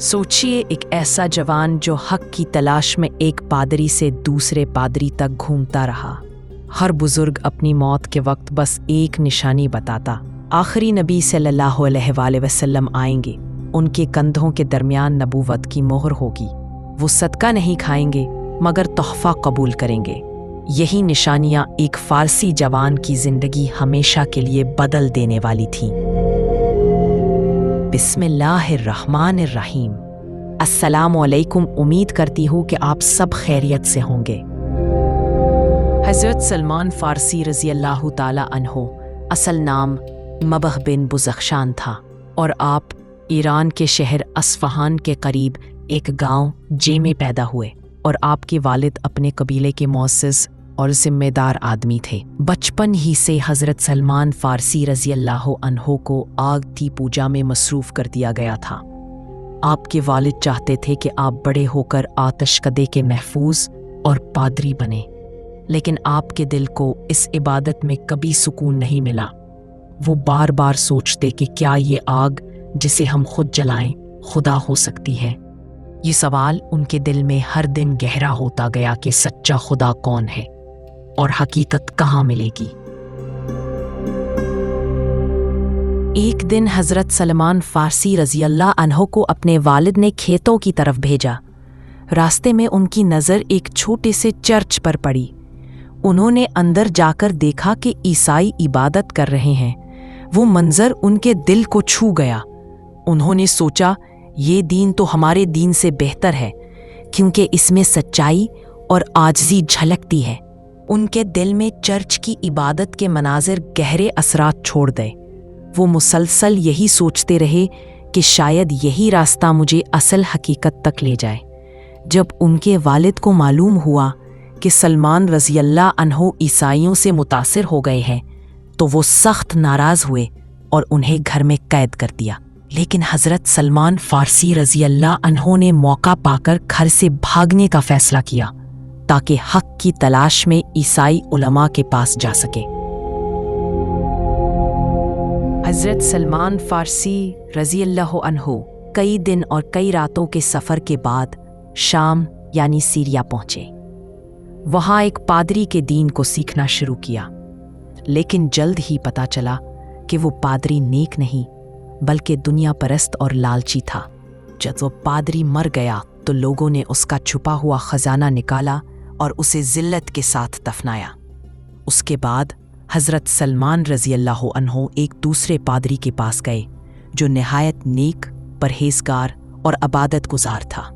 सोचिए एक ऐसा जवान जो हक की तलाश में एक पादरी से दूसरे पादरी तक घूमता रहा। हर बुजुर्ग अपनी मौत के वक्त बस एक निशानी बताता, आखिरी नबी सल्लल्लाहु अलैहि वसल्लम आएंगे, उनके कंधों के दरमियान नबूवत की मोहर होगी। वो सदका नहीं खाएंगे मगर तोहफा कबूल करेंगे। यही निशानियां एक फारसी जवान की जिंदगी हमेशा के लिए बदल देने वाली थीं। बिस्मिल्लाहिर्रहमानिर्रहीम। अस्सलामु अलैकुम। उम्मीद करती हूँ कि आप सब खैरियत से होंगे। हज़रत सलमान फ़ारसी रज़ी अल्लाह ताला अन्हो, असल नाम मबह बिन बुज़ख्शान था और आप ईरान के शहर अस्फ़हान के करीब एक गांव जे में पैदा हुए और आपके वालिद अपने कबीले के मुअज़्ज़िज़ और ज़िम्मेदार आदमी थे। बचपन ही से हज़रत सलमान फ़ारसी रज़ी अल्लाह अन्हो को आग की पूजा में मसरूफ़ कर दिया गया था। आपके वालिद चाहते थे कि आप बड़े होकर आतिशकदे के महफूज और पादरी बने, लेकिन आपके दिल को इस इबादत में कभी सुकून नहीं मिला। वो बार बार सोचते कि क्या ये आग जिसे हम खुद जलाएं खुदा हो सकती है। ये सवाल उनके दिल में हर दिन गहरा होता गया कि सच्चा खुदा कौन है और हकीकत कहाँ मिलेगी। एक दिन हज़रत सलमान फ़ारसी रज़ी अल्लाह अन्हो को अपने वालिद ने खेतों की तरफ भेजा। रास्ते में उनकी नज़र एक छोटे से चर्च पर पड़ी। उन्होंने अंदर जाकर देखा कि ईसाई इबादत कर रहे हैं। वो मंजर उनके दिल को छू गया। उन्होंने सोचा, ये दीन तो हमारे दीन से बेहतर है, क्योंकि इसमें सच्चाई और आजिज़ी झलकती है। उनके दिल में चर्च की इबादत के मनाजिर गहरे असरात छोड़ गए। वो मुसलसल यही सोचते रहे कि शायद यही रास्ता मुझे असल हकीकत तक ले जाए। जब उनके वालिद को मालूम हुआ कि सलमान रज़ी अल्लाह अन्हो ईसाइयों से मुतासिर हो गए हैं, तो वो सख्त नाराज़ हुए और उन्हें घर में कैद कर दिया। लेकिन हज़रत सलमान फ़ारसी रज़ी अल्लाह अन्हो ने मौका पाकर घर से भागने का फ़ैसला किया ताकि हक की तलाश में ईसाई उलमा के पास जा सके। हज़रत सलमान फ़ारसी रज़ी अल्लाह अन्हो कई दिन और कई रातों के सफ़र के बाद शाम यानी सीरिया पहुँचे। वहाँ एक पादरी के दीन को सीखना शुरू किया, लेकिन जल्द ही पता चला कि वो पादरी नेक नहीं बल्कि दुनिया परस्त और लालची था। जब वो पादरी मर गया तो लोगों ने उसका छुपा हुआ खजाना निकाला और उसे जिल्लत के साथ दफनाया। उसके बाद हज़रत सलमान रज़ी अल्लाह अन्हो एक दूसरे पादरी के पास गए जो निहायत नेक, परहेज़गार और अबादत गुजार था।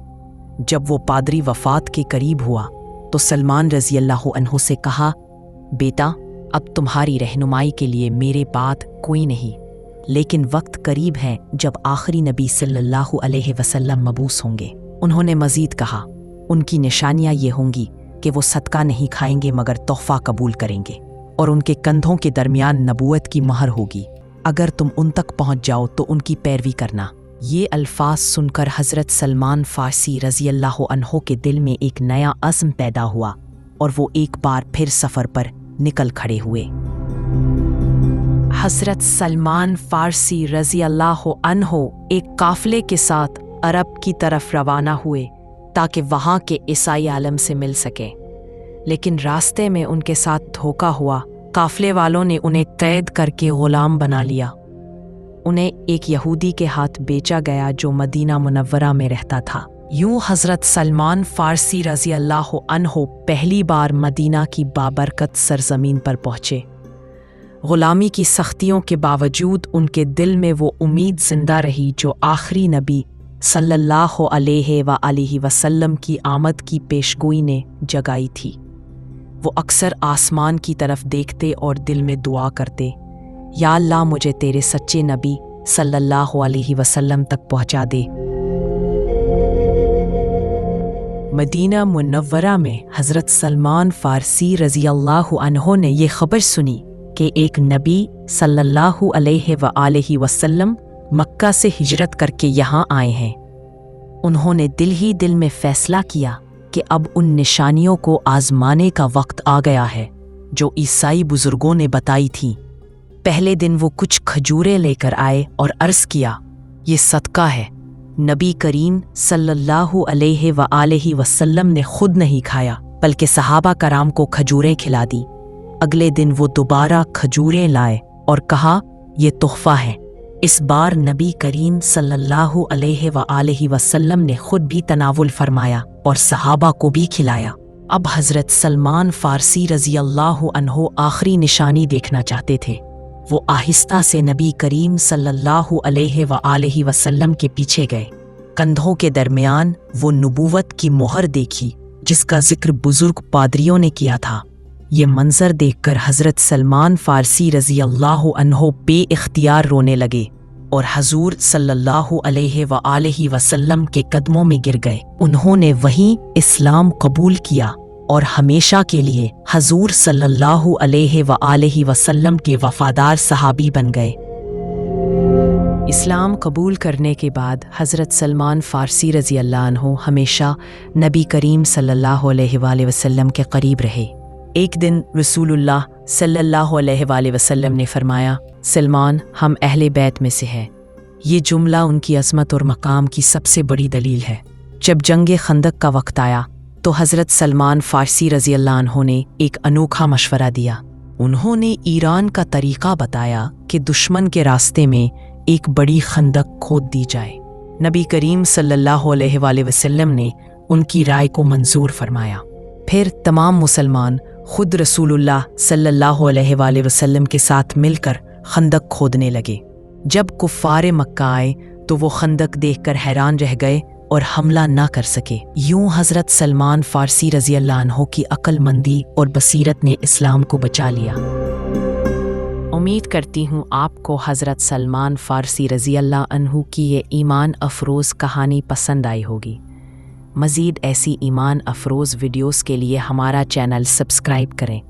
जब वो पादरी वफ़ात के करीब हुआ तो सलमान रज़ी अल्लाह अन्हो से कहा, बेटा, अब तुम्हारी रहनुमाई के लिए मेरे पास कोई नहीं, लेकिन वक्त करीब है जब आखिरी नबी सल्लल्लाहु अलैहि वसल्लम मबूस होंगे। उन्होंने मज़ीद कहा, उनकी निशानियाँ ये होंगी कि वो सदका नहीं खाएंगे मगर तोहफा कबूल करेंगे और उनके कंधों के दरमियान नबूवत की महर होगी। अगर तुम उन तक पहुँच जाओ तो उनकी पैरवी करना। ये अल्फाज सुनकर हज़रत सलमान फ़ारसी रज़ी अल्लाह अन्हो के दिल में एक नया अज़्म पैदा हुआ और वो एक बार फिर सफ़र पर निकल खड़े हुए। हज़रत सलमान फ़ारसी रज़ी अल्लाह अन्हो एक काफ़िले के साथ अरब की तरफ रवाना हुए ताकि वहाँ के ईसाई आलम से मिल सके, लेकिन रास्ते में उनके साथ धोखा हुआ। काफ़िले वालों ने उन्हें कैद करके ग़ुलाम बना लिया। उन्हें एक यहूदी के हाथ बेचा गया जो मदीना मुनव्वरा में रहता था। यूं हज़रत सलमान फ़ारसी रज़ी अल्लाह अन्हो पहली बार मदीना की बाबरकत सरज़मीन पर पहुँचे। ग़ुलामी की सख्तियों के बावजूद उनके दिल में वो उम्मीद ज़िंदा रही जो आखिरी नबी सल्लल्लाहु अलैहि वसल्लम की आमद की पेशगोई ने जगाई थी। वो अक्सर आसमान की तरफ देखते और दिल में दुआ करते, या अल्लाह, मुझे तेरे सच्चे नबी सल्लल्लाहु अलैहि वसल्लम तक पहुँचा दे। मदीना मुनव्वरा में हज़रत सलमान फ़ारसी रज़ी अल्लाह अन्हो ने ये ख़बर सुनी कि एक नबी सल्लल्लाहु अलैहि वसल्लम मक्का से हिजरत करके यहाँ आए हैं। उन्होंने दिल ही दिल में फ़ैसला किया कि अब उन निशानियों को आज़माने का वक्त आ गया है जो ईसाई बुज़ुर्गों ने बताई थीं। पहले दिन वो कुछ खजूरें लेकर आए और अर्ज़ किया, ये सदका है, नबी करीम सल्लल्लाहु अलैहि वसल्लम ने खुद नहीं खाया बल्कि सहाबा कराम को खजूरें खिला दी। अगले दिन वो दोबारा खजूरें लाए और कहा, ये तोहफा है। इस बार नबी करीम सल्लल्लाहु अलैहि वसल्लम ने खुद भी तनावुल फरमाया और सहाबा को भी खिलाया। अब हज़रत सलमान फ़ारसी रज़ी अल्लाहु अन्हु आखिरी निशानी देखना चाहते थे। वो आहिस्ता से नबी करीम सल्लल्लाहु अलैहि वसल्लम के पीछे गए। कंधों के दरमियान वो नबूवत की मोहर देखी जिसका जिक्र बुजुर्ग पादरियों ने किया था। ये मंजर देखकर हज़रत सलमान फ़ारसी रज़ी अल्लाहु अन्हु बेइख्तियार रोने लगे और हजूर सल्लल्लाहु अलैहि वसल्लम के कदमों में गिर गए। उन्होंने वहीं इस्लाम कबूल किया और हमेशा के लिए हजूर सल्लल्लाहु अलैहि वसल्लम के वफादार सहाबी बन गए। इस्लाम कबूल करने के बाद हज़रत सलमान फ़ारसी रज़ी अल्लाह अन्हु हमेशा नबी करीम सल्लल्लाहु अलैहि वसल्लम के करीब रहे। एक दिन रसूलुल्लाह सल्लल्लाहु अलैहि वसल्लम ने फरमाया, सलमान हम अहले बैत में से हैं। ये जुमला उनकी अज़मत और मकाम की सबसे बड़ी दलील है। जब जंग खंदक का वक्त आया तो हज़रत सलमान फ़ारसी रज़ी अल्लाह अन्हु ने एक अनोखा मशवरा दिया। उन्होंने ईरान का तरीक़ा बताया कि दुश्मन के रास्ते में एक बड़ी खंदक खोद दी जाए। नबी करीम सल्लल्लाहु अलैहि वसल्लम ने उनकी राय को मंजूर फरमाया। फिर तमाम मुसलमान खुद रसूलुल्लाह सल्लल्लाहु अलैहि वसल्लम के साथ मिलकर खंदक खोदने लगे। जब कुफ़ार मक्का आए तो वो खंदक देखकर हैरान रह गए और हमला ना कर सके। यूं हज़रत सलमान फ़ारसी रज़ी अल्लाह अन्हु की अक्लमंदी और बसीरत ने इस्लाम को बचा लिया। उम्मीद करती हूँ आपको हज़रत सलमान फ़ारसी रज़ी अल्लाह अन्हु की ये ईमान अफरोज़ कहानी पसंद आई होगी। मज़ीद ऐसी ईमान अफरोज़ वीडियोस के लिए हमारा चैनल सब्सक्राइब करें।